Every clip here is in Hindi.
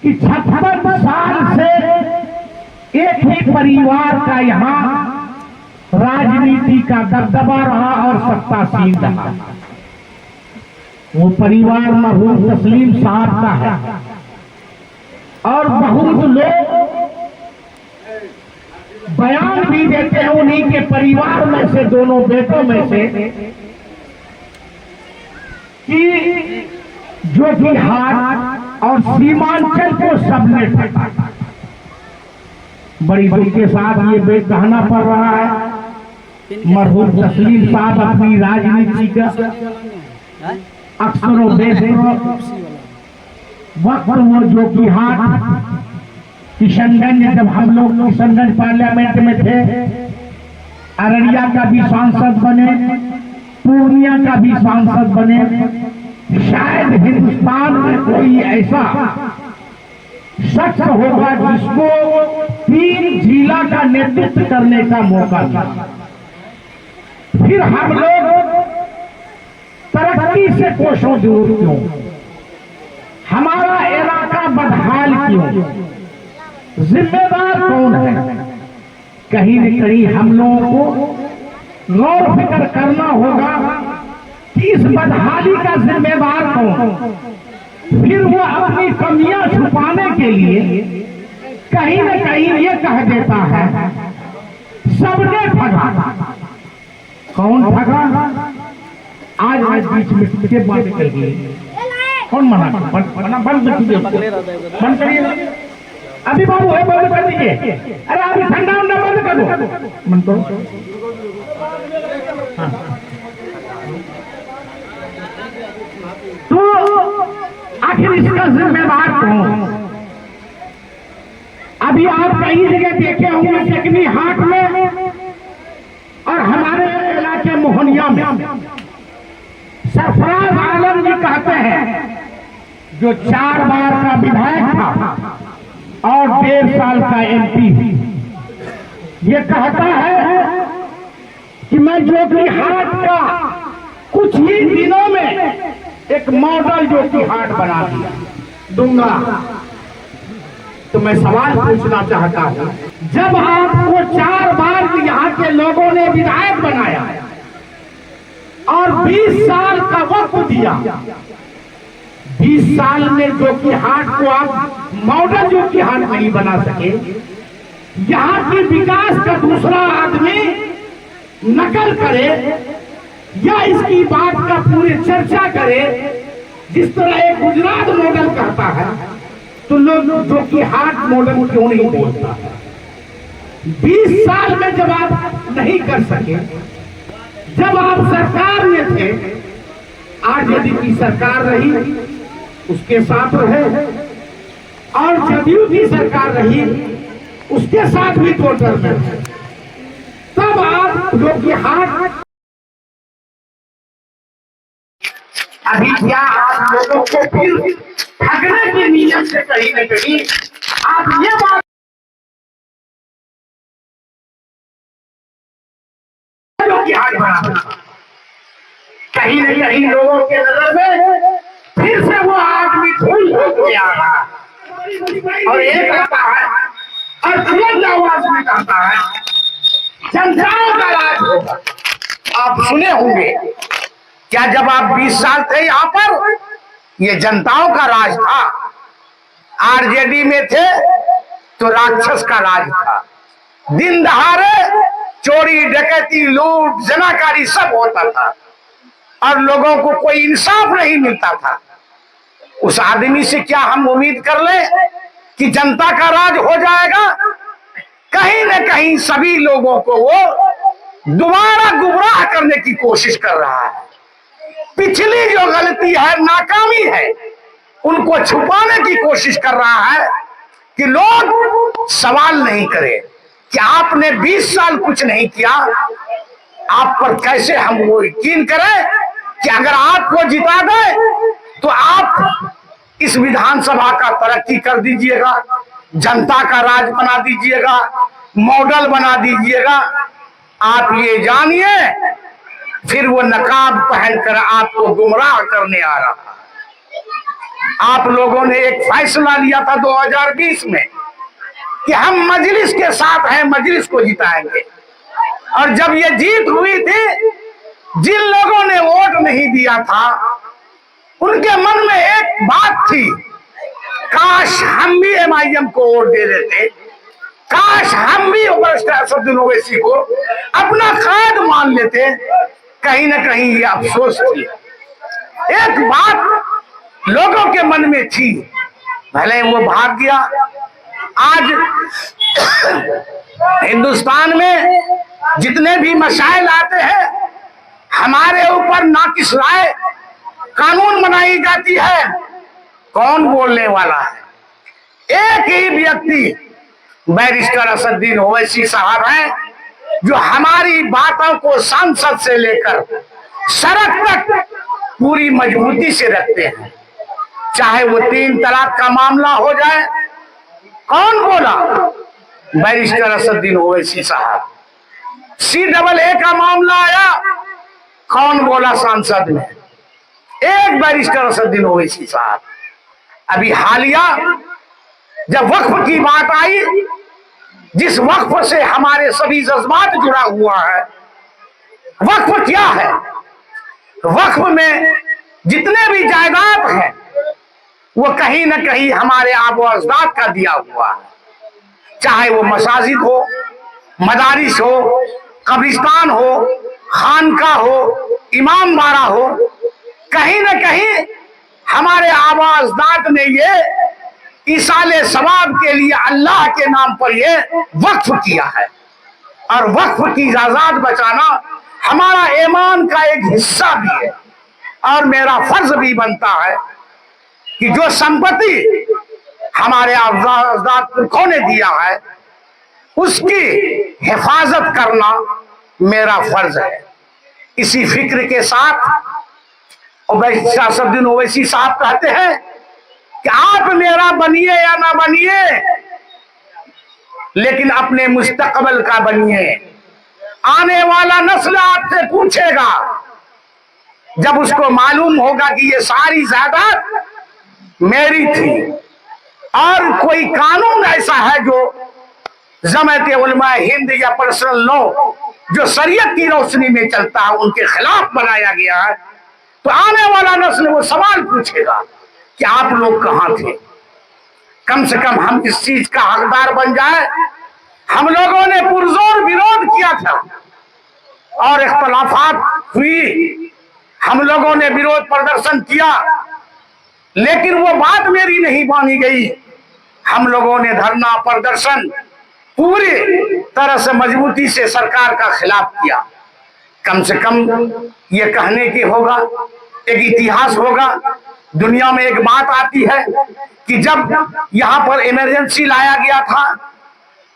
कि 56 साल से एक ही परिवार का यहाँ राजनीति का दबदबा रहा और सत्तासीन रहा। वो परिवार मरहूम तस्लीम साहब का है और बहुत लोग बयान भी देते हैं उन्हीं के परिवार में से, दोनों बेटों में से, कि जोकीहाट और सीमांचल को सबने ठगा। बड़ी दुख के साथ ये कहना पड़ रहा है, मरहूम तस्लीम साहब अपनी राजनीति का अक्सरों बेशरों वक्त वो जोकीहाट, किशनगंज, जब हम लोग किशनगंज पार्लियामेंट में थे, अररिया का भी सांसद बने, पूर्णिया का भी सांसद बने। शायद हिंदुस्तान में कोई ऐसा शख्स होगा जिसको 3 जिला का नेतृत्व करने का मौका मिला। फिर हम लोग तरक्की से कोसों दूर क्यों, हमारा इलाका बदहाल क्यों, जिम्मेदार कौन है? कहीं न कहीं हम लोगों को गौर फिक्र करना होगा कि इस बदहाली का जिम्मेदार कौन। फिर वो अपनी कमियां छुपाने के लिए कहीं न कहीं ये कह देता है सबने ठगा। कौन ठगा? आज बीच में के बात कर गई, कौन मना? बंद करिए अभी बाबू, है बंद कर दीजिए। अरे अभी ठंडा उंडा बंद कर दो, बंद करो। हाँ। तो आखिर इसका जिम्मेदार कौन? अभी आप कई जगह देखे होंगे, टेकनी हाट में और हमारे इलाके मोहनिया में, सरफराज आलम जी कहते हैं, जो 4 बार का विधायक था और 1.5 साल का MP, ये कहता है कि मैं जोकीहाट का कुछ ही दिनों में एक मॉडल जोकीहाट बना दूंगा। तो मैं सवाल पूछना चाहता हूं, जब आपको 4 बार यहाँ के लोगों ने विधायक बनाया और 20 साल का वक्त दिया, 20 साल में जोकीहाट को आप मॉडल जोकीहाट नहीं बना सके, यहाँ की विकास का दूसरा आदमी नकल करे या इसकी बात का पूरी चर्चा करे, जिस तरह एक गुजरात मॉडल कहता है, तो लोग जोकीहाट मॉडल क्यों नहीं बोलता? 20 साल में जब आप नहीं कर सके, जब आप सरकार में थे, आरजेडी की सरकार रही उसके साथ रहे, और जदयू की सरकार रही उसके साथ भी टोटल में थे, तब आप जोकीहाट अभी क्या आप लोगों को फिर ठगने की नीयत से कहीं न कहीं आप ये बात जोकीहाट बना, कहीं न कहीं लोगों के नजर में फिर से वो आदमी धूल होते आ रहा है। और एक आता है और बुलंद आवाज में कहता है जनताओं का राज होगा। आप सुने होंगे क्या, जब आप 20 साल थे यहाँ पर, ये जनताओं का राज था। आरजेडी में थे तो राक्षस का राज था। दिन दहाड़े चोरी डकैती लूट जनाकारी सब होता था और लोगों को कोई इंसाफ नहीं मिलता था। उस आदमी से क्या हम उम्मीद कर ले कि जनता का राज हो जाएगा? कहीं न कहीं सभी लोगों को वो दोबारा गुमराह करने की कोशिश कर रहा है। पिछली जो गलती है, नाकामी है, उनको छुपाने की कोशिश कर रहा है कि लोग सवाल नहीं करें कि आपने 20 साल कुछ नहीं किया। आप पर कैसे हम वो यकीन करें कि अगर आपको जिता दे तो आप इस विधानसभा का तरक्की कर दीजिएगा, जनता का राज बना दीजिएगा, मॉडल बना दीजिएगा। आप ये जानिए फिर वो नकाब पहनकर आपको गुमराह करने आ रहा है। आप लोगों ने एक फैसला लिया था 2020 में कि हम मजलिस के साथ हैं, मजलिस को जिताएंगे। और जब ये जीत हुई थी, जिन लोगों ने वोट नहीं दिया था उनके मन में एक बात थी, काश हम भी MIM को वोट दे देते, काश हम भी असदुद्दीन ओवैसी को अपना कायद मान लेते। कहीं ना कहीं ये अफसोस थी, एक बात लोगों के मन में थी, भले वो भाग गया। आज हिंदुस्तान में जितने भी मसाइल आते हैं, हमारे ऊपर नाकिस राय कानून बनाई जाती है, कौन बोलने वाला है? एक ही व्यक्ति बैरिस्टर असदुद्दीन ओवैसी साहब हैं, जो हमारी बातों को संसद से लेकर सड़क तक पूरी मजबूती से रखते हैं। चाहे वो 3 तलाक का मामला हो जाए, कौन बोला? बैरिस्टर असदुद्दीन ओवैसी साहब। CAA का मामला आया, कौन बोला सांसद में? एक बैरिस्टर असदुद्दीन ओवैसी साहब। अभी हालिया जब वक्फ की बात आई, जिस वक्फ से हमारे सभी जज्बात जुड़ा हुआ है, वक्फ क्या है? वक्फ में जितने भी जायदाद हैं वो कहीं ना कहीं हमारे आबो अजदाद का दिया हुआ है। चाहे वो मसाजिद हो, मदारिस हो, कब्रिस्तान हो, खानका हो, इमाम बाड़ा हो, कहीं ना कहीं हमारे आबा अजदाद ने ये इसाले सवाब के लिए अल्लाह के नाम पर ये वक्फ किया है। और वक्फ की जायदाद बचाना हमारा ईमान का एक हिस्सा भी है। और मेरा फर्ज भी बनता है कि जो संपत्ति हमारे अजदाद पुरखों ने दिया है, उसकी हिफाजत करना मेरा फर्ज है। इसी फिक्र के साथ असदुद्दीन ओवैसी साहब कहते हैं कि आप मेरा बनिए या ना बनिए, लेकिन अपने मुस्तकबल का बनिए। आने वाला नस्ल आपसे पूछेगा, जब उसको मालूम होगा कि ये सारी जायदाद मेरी थी और कोई कानून ऐसा है जो जमात उलमा हिंद या पर्सनल लॉ जो शरीयत की रोशनी में चलता है, उनके खिलाफ बनाया गया है, तो आने वाला नस्ल वो सवाल पूछेगा कि आप लोग कहां थे। कम से कम हम इस चीज का हकदार बन जाए। हम लोगों ने पुरजोर विरोध किया था और इख्तलाफात हुई, हम लोगों ने विरोध प्रदर्शन किया, लेकिन वो बात मेरी नहीं मानी गई। हम लोगों ने धरना प्रदर्शन पूरी तरह से मजबूती से सरकार का खिलाफ किया। कम से कम ये कहने की होगा, एक इतिहास होगा। दुनिया में एक बात आती है कि जब यहाँ पर इमरजेंसी लाया गया था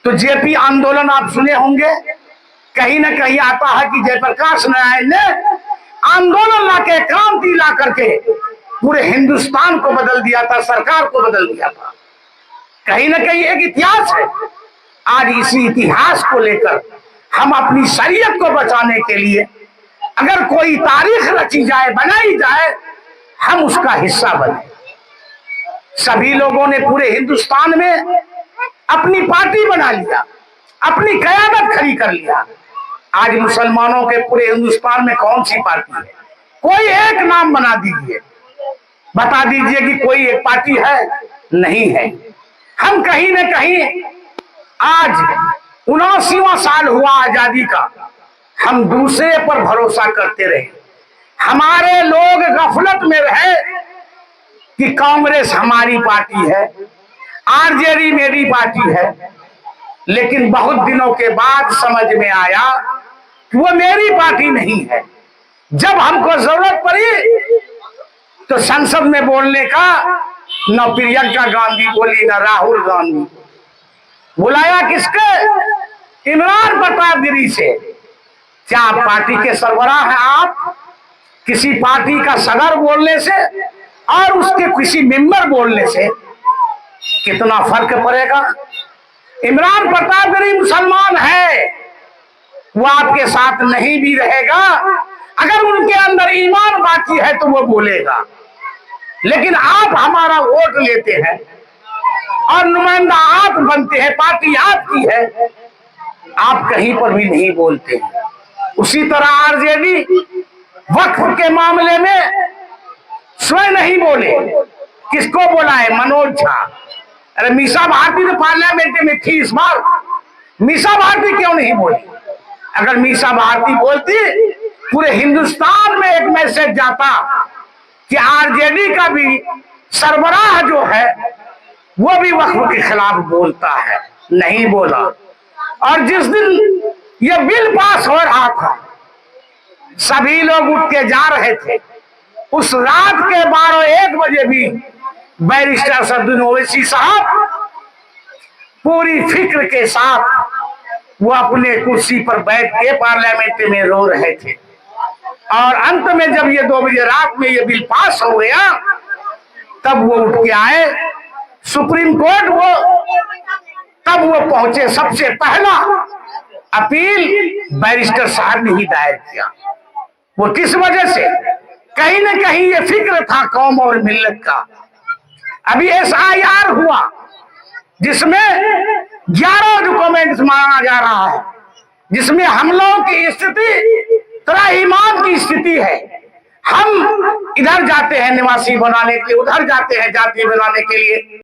तो जेपी आंदोलन आप सुने होंगे, कहीं ना कहीं आता है कि जयप्रकाश नारायण ने आंदोलन लाके, क्रांति ला करके पूरे हिंदुस्तान को बदल दिया था, सरकार को बदल दिया था। कहीं ना कहीं एक इतिहास है। आज इसी इतिहास को लेकर हम अपनी शरीयत को बचाने के लिए अगर कोई तारीख रची जाए, बनाई जाए, हम उसका हिस्सा बने। सभी लोगों ने पूरे हिंदुस्तान में अपनी पार्टी बना लिया, अपनी कयादत खड़ी कर लिया। आज मुसलमानों के पूरे हिंदुस्तान में कौन सी पार्टी है? कोई एक नाम बना दीजिए, बता दीजिए कि कोई एक पार्टी है। नहीं है। हम कहीं ना कहीं आज 79वां साल हुआ आजादी का, हम दूसरे पर भरोसा करते रहे। हमारे लोग गफलत में रहे कि कांग्रेस हमारी पार्टी है, आरजेडी मेरी पार्टी है। लेकिन बहुत दिनों के बाद समझ में आया कि वो मेरी पार्टी नहीं है। जब हमको जरूरत पड़ी तो संसद में बोलने का न प्रियंका गांधी बोली, न राहुल गांधी। बुलाया किसके? इमरान प्रताप गिरी से। क्या पार्टी के सरबराह हैं आप? किसी पार्टी का सदर बोलने से और उसके किसी मेंबर बोलने से कितना फर्क पड़ेगा? इमरान प्रताप गिरी मुसलमान है, वो आपके साथ नहीं भी रहेगा। अगर उनके अंदर ईमान बाकी है तो वो बोलेगा। लेकिन आप हमारा वोट लेते हैं और नुमाइंदा आप बनते हैं, पार्टी आपकी है, आप कहीं पर भी नहीं बोलते। उसी तरह आरजेडी वक्फ के मामले में स्वयं नहीं बोले, किसको बोला है? मनोज झा। अरे मीसा भारती तो पार्लियामेंट में थी इस बार, मीसा भारती क्यों नहीं बोली? अगर मीसा भारती बोलती पूरे हिंदुस्तान में एक मैसेज जाता कि आरजेडी का भी सरबराह जो है वो भी वक्फ के खिलाफ बोलता है। नहीं बोला। और जिस दिन ये बिल पास हो रहा था, सभी लोग उठ के जा रहे थे। उस रात के 12-1 बजे भी बैरिस्टर असदुद्दीन ओवैसी साहब पूरी फिक्र के साथ वो अपने कुर्सी पर बैठ के पार्लियामेंट में रो रहे थे। और अंत में जब ये 2 बजे रात में ये बिल पास हो गया, तब वो उठ के आए सुप्रीम कोर्ट। तब वो पहुंचे। सबसे पहला अपील बैरिस्टर साहब ने ही दायर किया। वो किस वजह से? कहीं न कहीं ये फिक्र था कौम और मिल्लत का। अभी SIR हुआ जिसमें 11 डॉक्यूमेंट्स मांगा जा रहा है, जिसमें हम लोगों की स्थिति त्राहिमाम की स्थिति है। हम इधर जाते हैं निवासी बनाने के लिए, उधर जाते हैं जाति बनाने के लिए।